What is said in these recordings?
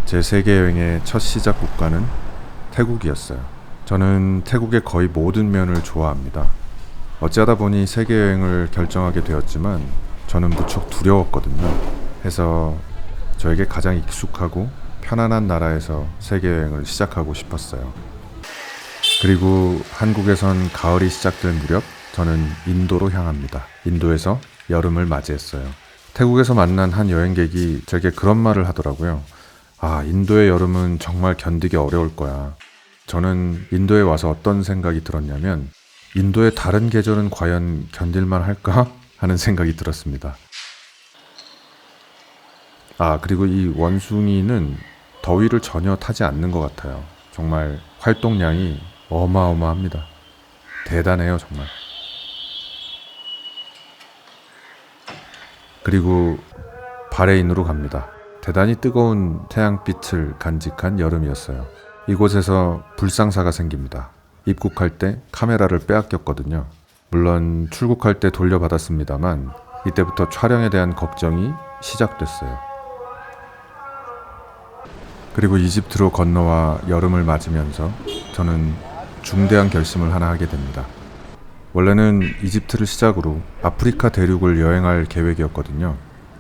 제 세계여행의 첫 시작 국가는 태국이었어요. 저는 태국의 거의 모든 면을 좋아합니다. 어찌하다 보니 세계여행을 결정하게 되었지만 저는 무척 두려웠거든요. 해서 저에게 가장 익숙하고 편안한 나라에서 세계여행을 시작하고 싶었어요. 그리고 한국에선 가을이 시작될 무렵 저는 인도로 향합니다. 인도에서 여름을 맞이했어요. 태국에서 만난 한 여행객이 제게 그런 말을 하더라고요. 아, 인도의 여름은 정말 견디기 어려울 거야. 저는 인도에 와서 어떤 생각이 들었냐면 인도의 다른 계절은 과연 견딜만 할까? 하는 생각이 들었습니다. 아, 그리고 이 원숭이는 더위를 전혀 타지 않는 것 같아요. 정말 활동량이 어마어마합니다. 대단해요, 정말. 그리고 바레인으로 갑니다. 대단히 뜨거운 태양빛을 간직한 여름이었어요. 이곳에서 불상사가 생깁니다. 입국할 때 카메라를 빼앗겼거든요. 물론 출국할 때 돌려받았습니다만 이때부터 촬영에 대한 걱정이 시작됐어요. 그리고 이집트로 건너와 여름을 맞으면서 저는 중대한 결심을 하나 하게 됩니다. 원래는 이집트를 시작으로 아프리카 대륙을 여행할 계획이었거든요.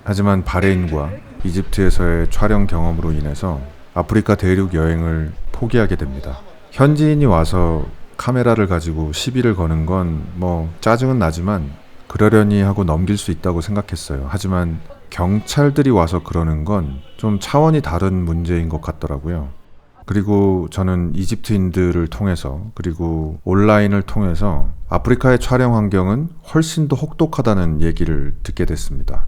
하지만 바레인과 이집트에서의 촬영 경험으로 인해서 아프리카 대륙 여행을 포기하게 됩니다. 현지인이 와서 카메라를 가지고 시비를 거는 건 짜증은 나지만 그러려니 하고 넘길 수 있다고 생각했어요. 하지만 경찰들이 와서 그러는 건 좀 차원이 다른 문제인 것 같더라고요. 그리고 저는 이집트인들을 통해서 그리고 온라인을 통해서 아프리카의 촬영 환경은 훨씬 더 혹독하다는 얘기를 듣게 됐습니다.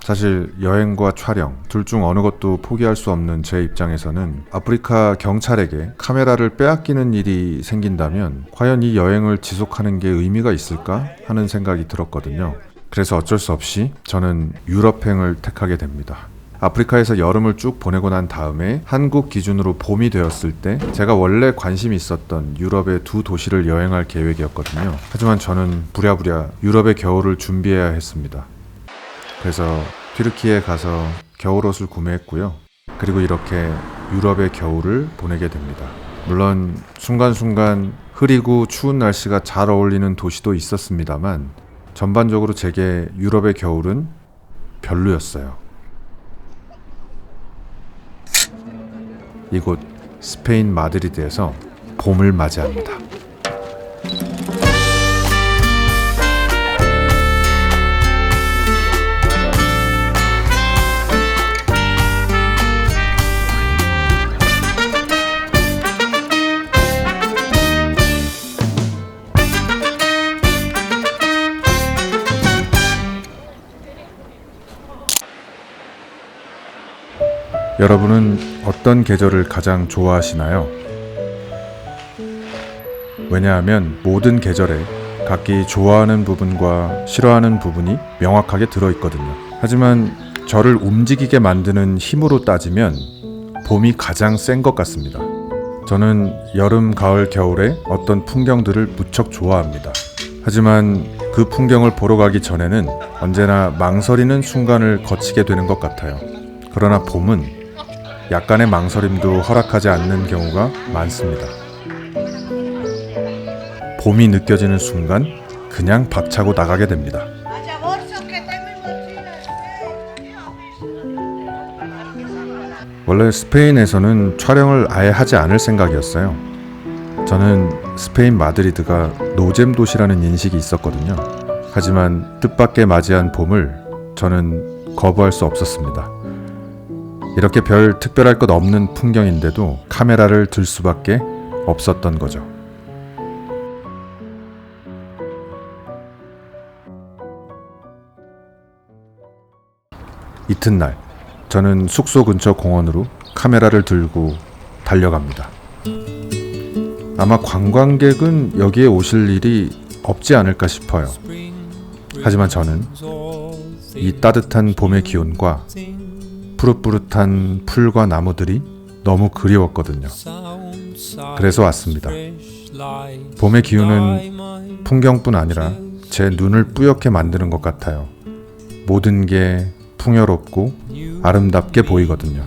사실 여행과 촬영 둘 중 어느 것도 포기할 수 없는 제 입장에서는 아프리카 경찰에게 카메라를 빼앗기는 일이 생긴다면 과연 이 여행을 지속하는 게 의미가 있을까 하는 생각이 들었거든요. 그래서 어쩔 수 없이 저는 유럽행을 택하게 됩니다. 아프리카에서 여름을 쭉 보내고 난 다음에 한국 기준으로 봄이 되었을 때 제가 원래 관심이 있었던 유럽의 두 도시를 여행할 계획이었거든요. 하지만 저는 부랴부랴 유럽의 겨울을 준비해야 했습니다. 그래서 튀르키예에 가서 겨울옷을 구매했고요. 그리고 이렇게 유럽의 겨울을 보내게 됩니다. 물론 순간순간 흐리고 추운 날씨가 잘 어울리는 도시도 있었습니다만 전반적으로 제게 유럽의 겨울은 별로였어요. 이곳 스페인 마드리드에서 봄을 맞이합니다. 여러분은 어떤 계절을 가장 좋아하시나요? 왜냐하면 모든 계절에 각기 좋아하는 부분과 싫어하는 부분이 명확하게 들어있거든요. 하지만 저를 움직이게 만드는 힘으로 따지면 봄이 가장 센 것 같습니다. 저는 여름, 가을, 겨울에 어떤 풍경들을 무척 좋아합니다. 하지만 그 풍경을 보러 가기 전에는 언제나 망설이는 순간을 거치게 되는 것 같아요. 그러나 봄은 약간의 망설임도 허락하지 않는 경우가 많습니다. 봄이 느껴지는 순간 그냥 박차고 나가게 됩니다. 원래 스페인에서는 촬영을 아예 하지 않을 생각이었어요. 저는 스페인 마드리드가 노잼 도시라는 인식이 있었거든요. 하지만 뜻밖의 맞이한 봄을 저는 거부할 수 없었습니다. 이렇게 별 특별할 것 없는 풍경인데도 카메라를 들 수밖에 없었던 거죠. 이튿날 저는 숙소 근처 공원으로 카메라를 들고 달려갑니다. 아마 관광객은 여기에 오실 일이 없지 않을까 싶어요. 하지만 저는 이 따뜻한 봄의 기온과 푸릇푸릇한 풀과 나무들이 너무 그리웠거든요. 그래서 왔습니다. 봄의 기운은 풍경뿐 아니라 제 눈을 뿌옇게 만드는 것 같아요. 모든 게 풍요롭고 아름답게 보이거든요.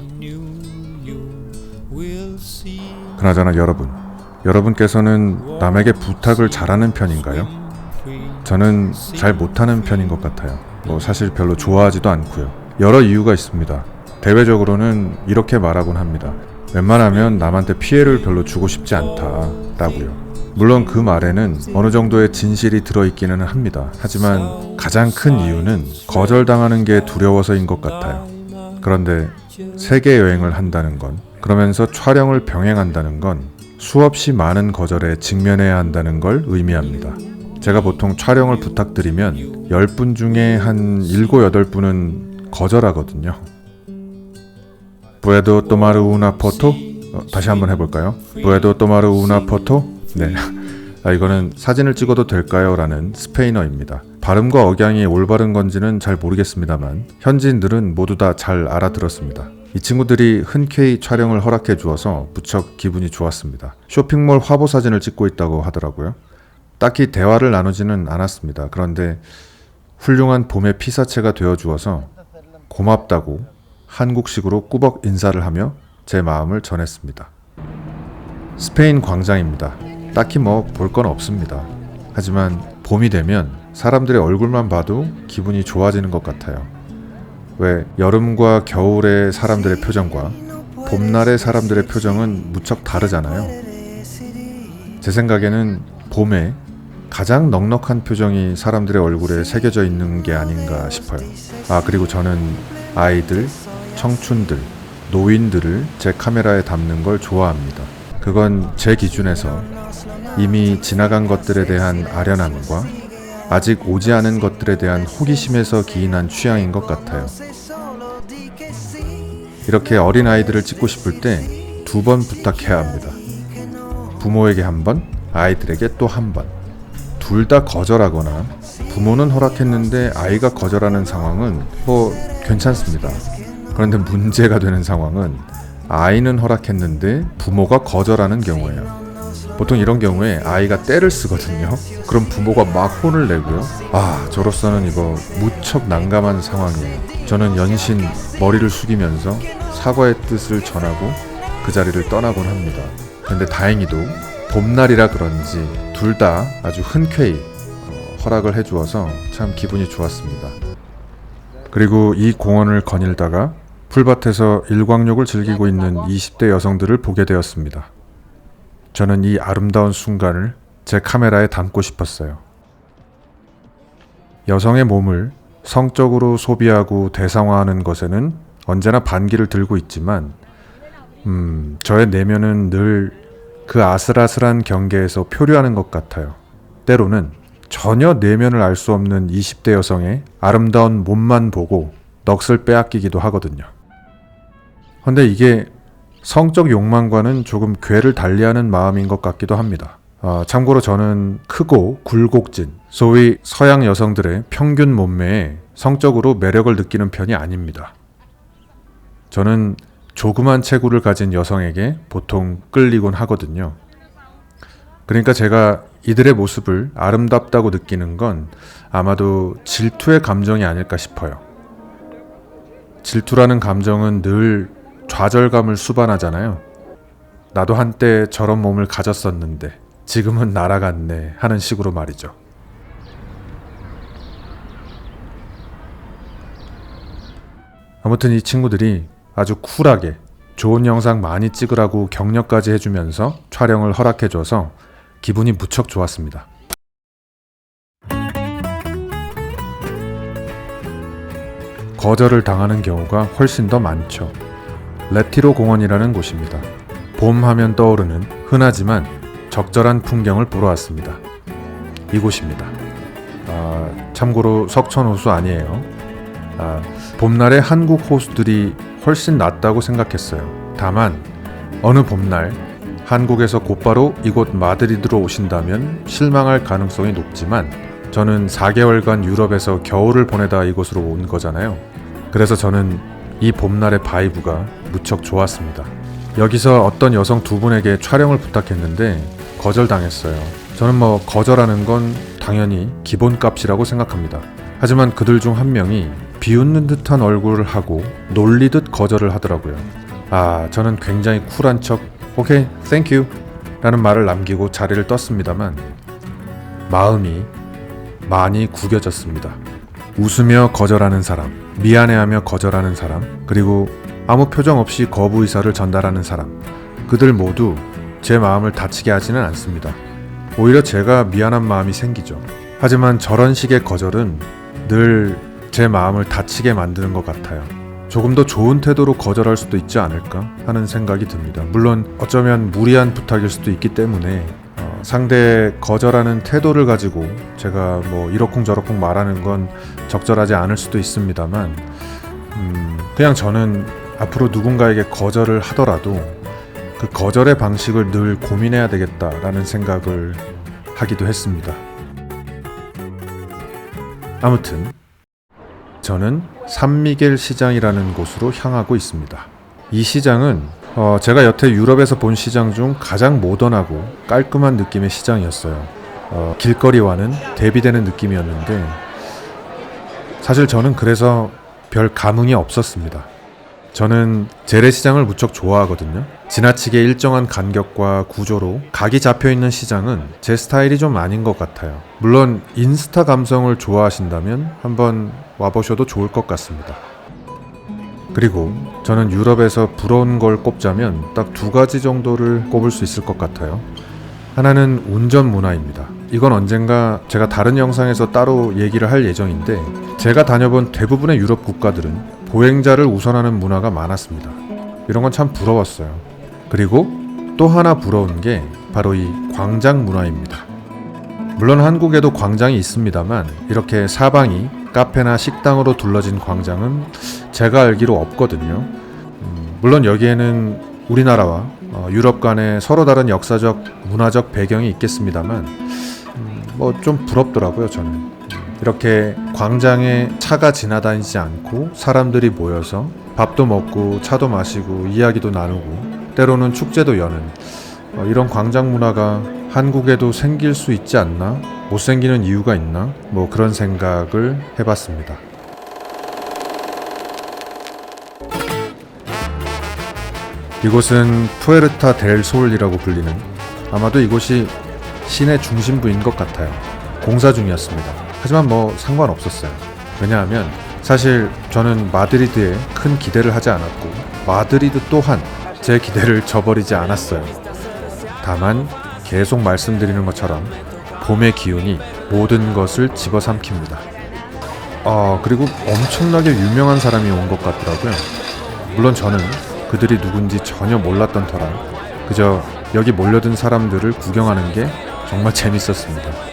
그나저나 여러분께서는 남에게 부탁을 잘하는 편인가요? 저는 잘 못하는 편인 것 같아요. 사실 별로 좋아하지도 않고요. 여러 이유가 있습니다. 대외적으로는 이렇게 말하곤 합니다. 웬만하면 남한테 피해를 별로 주고 싶지 않다라고요. 물론 그 말에는 어느 정도의 진실이 들어있기는 합니다. 하지만 가장 큰 이유는 거절당하는 게 두려워서인 것 같아요. 그런데 세계 여행을 한다는 건, 그러면서 촬영을 병행한다는 건 수없이 많은 거절에 직면해야 한다는 걸 의미합니다. 제가 보통 촬영을 부탁드리면 10분 중에 한 7, 8분은 거절하거든요. Puedo tomar una foto? 다시 한번 해볼까요? Puedo tomar una foto? 네, 이거는 사진을 찍어도 될까요? 라는 스페인어입니다. 발음과 억양이 올바른 건지는 잘 모르겠습니다만 현지인들은 모두 다 잘 알아들었습니다. 이 친구들이 흔쾌히 촬영을 허락해 주어서 무척 기분이 좋았습니다. 쇼핑몰 화보 사진을 찍고 있다고 하더라고요. 딱히 대화를 나누지는 않았습니다. 그런데 훌륭한 봄의 피사체가 되어 주어서 고맙다고 한국식으로 꾸벅 인사를 하며 제 마음을 전했습니다. 스페인 광장입니다. 딱히 볼 건 없습니다. 하지만 봄이 되면 사람들의 얼굴만 봐도 기분이 좋아지는 것 같아요. 왜 여름과 겨울의 사람들의 표정과 봄날의 사람들의 표정은 무척 다르잖아요. 제 생각에는 봄에 가장 넉넉한 표정이 사람들의 얼굴에 새겨져 있는 게 아닌가 싶어요. 그리고 저는 아이들, 청춘들, 노인들을 제 카메라에 담는 걸 좋아합니다. 그건 제 기준에서 이미 지나간 것들에 대한 아련함과 아직 오지 않은 것들에 대한 호기심에서 기인한 취향인 것 같아요. 이렇게 어린아이들을 찍고 싶을 때 2번 부탁해야 합니다. 부모에게 1번, 아이들에게 또 1번. 둘 다 거절하거나 부모는 허락했는데 아이가 거절하는 상황은 괜찮습니다. 그런데 문제가 되는 상황은 아이는 허락했는데 부모가 거절하는 경우예요. 보통 이런 경우에 아이가 떼를 쓰거든요. 그럼 부모가 막 혼을 내고요. 저로서는 이거 무척 난감한 상황이에요. 저는 연신 머리를 숙이면서 사과의 뜻을 전하고 그 자리를 떠나곤 합니다. 그런데 다행히도 봄날이라 그런지 둘 다 아주 흔쾌히 허락을 해주어서 참 기분이 좋았습니다. 그리고 이 공원을 거닐다가 풀밭에서 일광욕을 즐기고 있는 20대 여성들을 보게 되었습니다. 저는 이 아름다운 순간을 제 카메라에 담고 싶었어요. 여성의 몸을 성적으로 소비하고 대상화하는 것에는 언제나 반기를 들고 있지만 저의 내면은 늘 그 아슬아슬한 경계에서 표류하는 것 같아요. 때로는 전혀 내면을 알 수 없는 20대 여성의 아름다운 몸만 보고 넋을 빼앗기기도 하거든요. 근데 이게 성적 욕망과는 조금 궤를 달리하는 마음인 것 같기도 합니다. 참고로 저는 크고 굴곡진, 소위 서양 여성들의 평균 몸매에 성적으로 매력을 느끼는 편이 아닙니다. 저는 조그만 체구를 가진 여성에게 보통 끌리곤 하거든요. 그러니까 제가 이들의 모습을 아름답다고 느끼는 건 아마도 질투의 감정이 아닐까 싶어요. 질투라는 감정은 늘 좌절감을 수반하잖아요. 나도 한때 저런 몸을 가졌었는데 지금은 날아갔네 하는 식으로 말이죠. 아무튼 이 친구들이 아주 쿨하게 좋은 영상 많이 찍으라고 격려까지 해주면서 촬영을 허락해줘서 기분이 무척 좋았습니다. 거절을 당하는 경우가 훨씬 더 많죠. 레티로 공원이라는 곳입니다. 봄 하면 떠오르는 흔하지만 적절한 풍경을 보러 왔습니다. 이곳입니다. 참고로 석천 호수 아니에요. 봄날에 한국 호수들이 훨씬 낫다고 생각했어요. 다만 어느 봄날 한국에서 곧바로 이곳 마드리드로 오신다면 실망할 가능성이 높지만 저는 4개월간 유럽에서 겨울을 보내다 이곳으로 온 거잖아요. 그래서 저는 이 봄날의 바이브가 무척 좋았습니다. 여기서 어떤 여성 2분에게 촬영을 부탁했는데 거절당했어요. 저는 거절하는 건 당연히 기본값이라고 생각합니다. 하지만 그들 중 한 명이 비웃는 듯한 얼굴을 하고 놀리듯 거절을 하더라고요. 저는 굉장히 쿨한 척 오케이, 땡큐 라는 말을 남기고 자리를 떴습니다만 마음이 많이 구겨졌습니다. 웃으며 거절하는 사람, 미안해하며 거절하는 사람, 그리고 아무 표정 없이 거부 의사를 전달하는 사람, 그들 모두 제 마음을 다치게 하지는 않습니다. 오히려 제가 미안한 마음이 생기죠. 하지만 저런 식의 거절은 늘 제 마음을 다치게 만드는 것 같아요. 조금 더 좋은 태도로 거절할 수도 있지 않을까 하는 생각이 듭니다. 물론 어쩌면 무리한 부탁일 수도 있기 때문에 상대의 거절하는 태도를 가지고 제가 이러쿵저러쿵 말하는 건 적절하지 않을 수도 있습니다만 그냥 저는 앞으로 누군가에게 거절을 하더라도 그 거절의 방식을 늘 고민해야 되겠다라는 생각을 하기도 했습니다. 아무튼 저는 산미겔 시장이라는 곳으로 향하고 있습니다. 이 시장은 제가 여태 유럽에서 본 시장 중 가장 모던하고 깔끔한 느낌의 시장이었어요. 길거리와는 대비되는 느낌이었는데 사실 저는 그래서 별 감흥이 없었습니다. 저는 재래시장을 무척 좋아하거든요. 지나치게 일정한 간격과 구조로 각이 잡혀있는 시장은 제 스타일이 좀 아닌 것 같아요. 물론 인스타 감성을 좋아하신다면 한번 와보셔도 좋을 것 같습니다. 그리고 저는 유럽에서 부러운 걸 꼽자면 딱 2가지 정도를 꼽을 수 있을 것 같아요. 하나는 운전 문화입니다. 이건 언젠가 제가 다른 영상에서 따로 얘기를 할 예정인데 제가 다녀본 대부분의 유럽 국가들은 보행자를 우선하는 문화가 많았습니다. 이런 건 참 부러웠어요. 그리고 또 하나 부러운 게 바로 이 광장 문화입니다. 물론 한국에도 광장이 있습니다만 이렇게 사방이 카페나 식당으로 둘러진 광장은 제가 알기로 없거든요. 물론 여기에는 우리나라와 유럽 간의 서로 다른 역사적, 문화적 배경이 있겠습니다만 좀 부럽더라고요, 저는. 이렇게 광장에 차가 지나다니지 않고 사람들이 모여서 밥도 먹고 차도 마시고 이야기도 나누고 때로는 축제도 여는 이런 광장 문화가 한국에도 생길 수 있지 않나? 못 생기는 이유가 있나? 그런 생각을 해봤습니다. 이곳은 푸에르타 델 솔이라고 불리는 아마도 이곳이 시내 중심부인 것 같아요. 공사 중이었습니다. 하지만 상관없었어요. 왜냐하면 사실 저는 마드리드에 큰 기대를 하지 않았고 마드리드 또한 제 기대를 저버리지 않았어요. 다만 계속 말씀드리는 것처럼 봄의 기운이 모든 것을 집어삼킵니다. 그리고 엄청나게 유명한 사람이 온 것 같더라고요. 물론 저는 그들이 누군지 전혀 몰랐던 터라 그저 여기 몰려든 사람들을 구경하는 게 정말 재밌었습니다.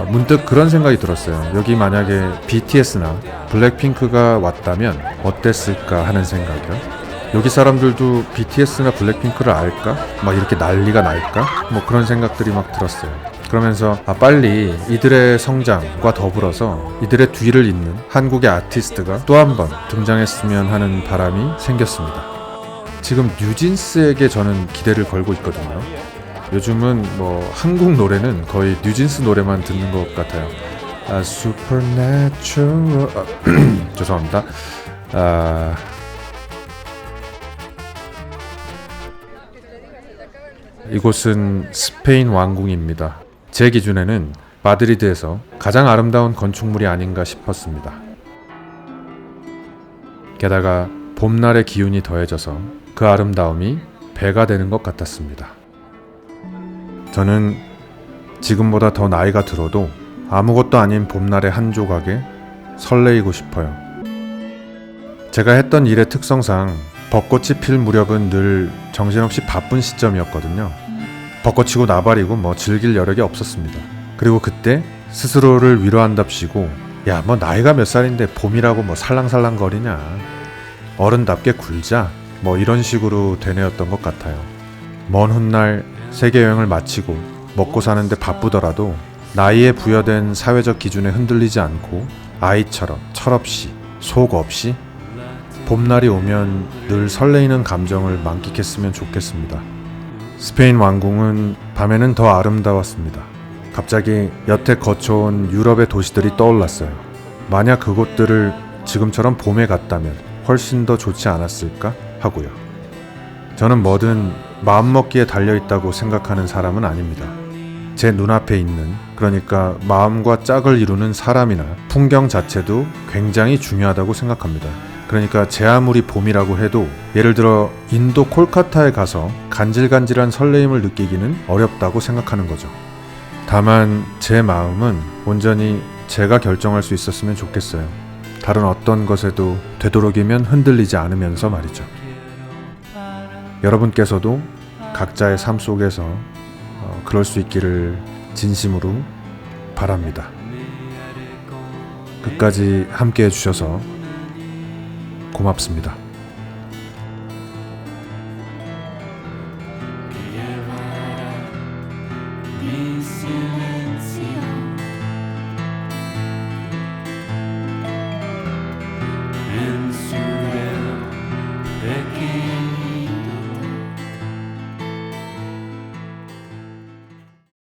문득 그런 생각이 들었어요. 여기 만약에 BTS나 블랙핑크가 왔다면 어땠을까 하는 생각이요. 여기 사람들도 BTS나 블랙핑크를 알까? 이렇게 난리가 날까? 그런 생각들이 막 들었어요. 그러면서 빨리 이들의 성장과 더불어서 이들의 뒤를 잇는 한국의 아티스트가 또 한 번 등장했으면 하는 바람이 생겼습니다. 지금 뉴진스에게 저는 기대를 걸고 있거든요. 요즘은 한국 노래는 거의 뉴진스 노래만 듣는 것 같아요. Supernatural 죄송합니다. 이곳은 스페인 왕궁입니다. 제 기준에는 마드리드에서 가장 아름다운 건축물이 아닌가 싶었습니다. 게다가 봄날의 기운이 더해져서 그 아름다움이 배가 되는 것 같았습니다. 저는 지금보다 더 나이가 들어도 아무것도 아닌 봄날의 한 조각에 설레이고 싶어요. 제가 했던 일의 특성상 벚꽃이 필 무렵은 늘 정신없이 바쁜 시점이었거든요. 벚꽃이고 나발이고 즐길 여력이 없었습니다. 그리고 그때 스스로를 위로한답시고 야 나이가 몇 살인데 봄이라고 살랑살랑거리냐, 어른답게 굴자, 이런 식으로 되뇌었던 것 같아요. 먼 훗날 세계여행을 마치고 먹고 사는데 바쁘더라도 나이에 부여된 사회적 기준에 흔들리지 않고 아이처럼 철없이 속 없이 봄날이 오면 늘 설레이는 감정을 만끽했으면 좋겠습니다. 스페인 왕궁은 밤에는 더 아름다웠습니다. 갑자기 여태 거쳐온 유럽의 도시들이 떠올랐어요. 만약 그곳들을 지금처럼 봄에 갔다면 훨씬 더 좋지 않았을까 하고요. 저는 뭐든 마음먹기에 달려있다고 생각하는 사람은 아닙니다. 제 눈앞에 있는, 그러니까 마음과 짝을 이루는 사람이나 풍경 자체도 굉장히 중요하다고 생각합니다. 그러니까 제 아무리 봄이라고 해도 예를 들어 인도 콜카타에 가서 간질간질한 설레임을 느끼기는 어렵다고 생각하는 거죠. 다만 제 마음은 온전히 제가 결정할 수 있었으면 좋겠어요. 다른 어떤 것에도 되도록이면 흔들리지 않으면서 말이죠. 여러분께서도 각자의 삶 속에서 그럴 수 있기를 진심으로 바랍니다. 끝까지 함께 해주셔서 고맙습니다. En su dedo pequeño